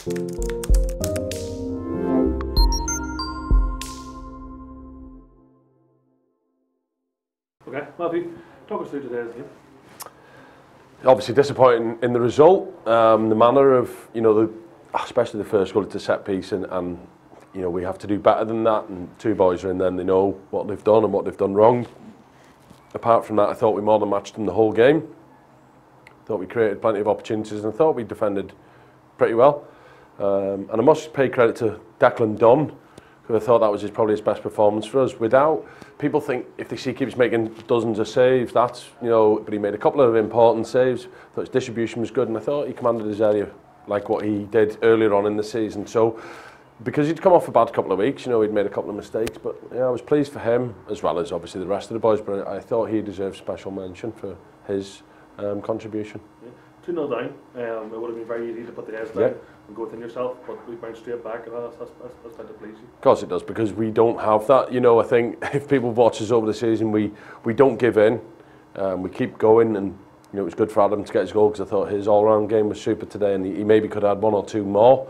Okay, Matthew, talk us through today's game. Obviously disappointing in the result, the manner of, especially the first goal, it's a set piece, and we have to do better than that, and two boys are in there and they know what they've done and what they've done wrong. Apart from that, I thought we more than matched them the whole game. Thought we created plenty of opportunities and I thought we defended pretty well. And I must pay credit to Declan Dunn, who I thought that was probably his best performance for us. Without, people think if they see keeps making dozens of saves, that's, but he made a couple of important saves. I thought his distribution was good and I thought he commanded his area like what he did earlier on in the season. So, because he'd come off a bad couple of weeks, he'd made a couple of mistakes, but I was pleased for him, as well as obviously the rest of the boys, but I thought he deserved special mention for his contribution. Yeah. 2-0 down, it would have been very easy to put the heads down and go within yourself, but we bounced straight back, and that's meant to please you. Of course it does, because we don't have that. I think if people watch us over the season, we don't give in, we keep going, and it was good for Adam to get his goal, because I thought his all-round game was super today, and he maybe could have had one or two more,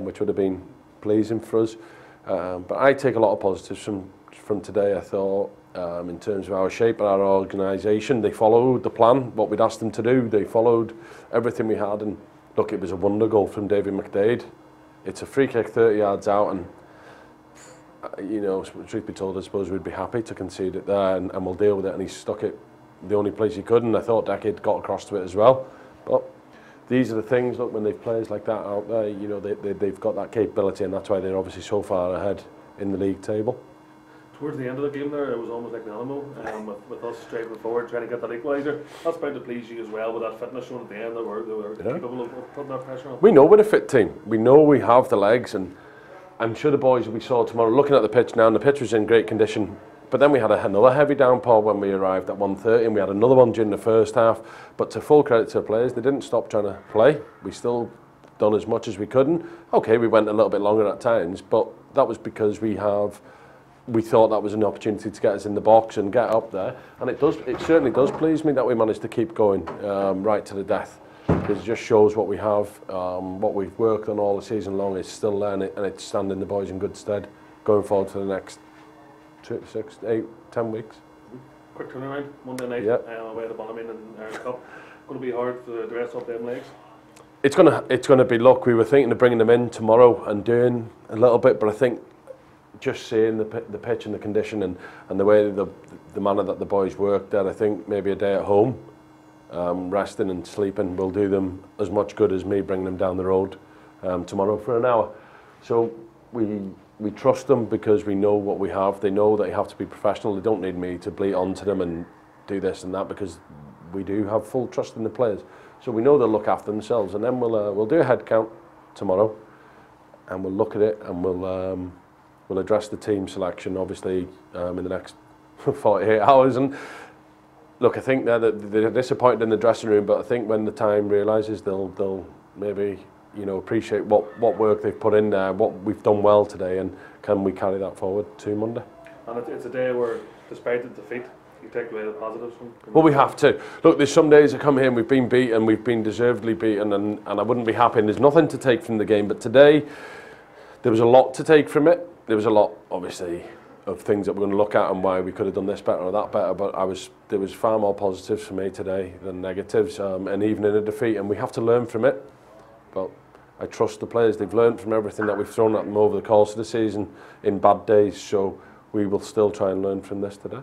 which would have been pleasing for us. But I take a lot of positives from today. I thought in terms of our shape and our organisation, they followed the plan, what we'd asked them to do. They followed everything we had, and look, it was a wonder goal from David McDade. It's a free kick 30 yards out, and truth be told, I suppose we'd be happy to concede it there, and we'll deal with it, and he stuck it the only place he could, and I thought Deck got across to it as well. But these are the things, look, when they've players like that out there, they've got that capability, and that's why they're obviously so far ahead in the league table. Towards the end of the game there, it was almost like an animal, with us straight forward trying to get that equaliser. That's bound to please you as well, with that fitness shown at the end, that we're capable of putting that pressure on. We know we're a fit team. We know we have the legs, and I'm sure the boys we saw tomorrow, looking at the pitch now, and the pitch was in great condition, but then we had another heavy downpour when we arrived at 1:30, and we had another one during the first half. But to full credit to the players, they didn't stop trying to play. We still done as much as we could. Okay, we went a little bit longer at times, but that was because we thought that was an opportunity to get us in the box and get up there, and it certainly does please me that we managed to keep going right to the death, because it just shows what we have, what we've worked on all the season long is still there, and it's standing the boys in good stead going forward for the next 6, 8, 10 weeks. Quick turnaround, Monday night, away at Bonamine and Iron Cup. Going to be hard to dress up them legs. It's gonna be. Look, we were thinking of bringing them in tomorrow and doing a little bit, but I think just seeing the pitch and the condition and the way the manner that the boys worked there, I think maybe a day at home, resting and sleeping will do them as much good as me bringing them down the road tomorrow for an hour. So we trust them because we know what we have. They know that you have to be professional. They don't need me to bleat onto them and do this and that, because we do have full trust in the players. So we know they'll look after themselves, and then we'll do a head count tomorrow, and we'll look at it, and we'll address the team selection obviously in the next 48 hours. And look, I think they're disappointed in the dressing room, but I think when the time realises, they'll maybe appreciate what work they've put in there, what we've done well today, and can we carry that forward to Monday. And it's a day where, despite the defeat, you take away the positives from well, we have to. Look, there's some days that come here and we've been beaten, we've been deservedly beaten, and I wouldn't be happy, and there's nothing to take from the game, but today there was a lot to take from it. There was a lot, obviously, of things that we're going to look at and why we could have done this better or that better, but there was far more positives for me today than negatives, and even in a defeat, and we have to learn from it. But I trust the players. They've learned from everything that we've thrown at them over the course of the season in bad days, so we will still try and learn from this today.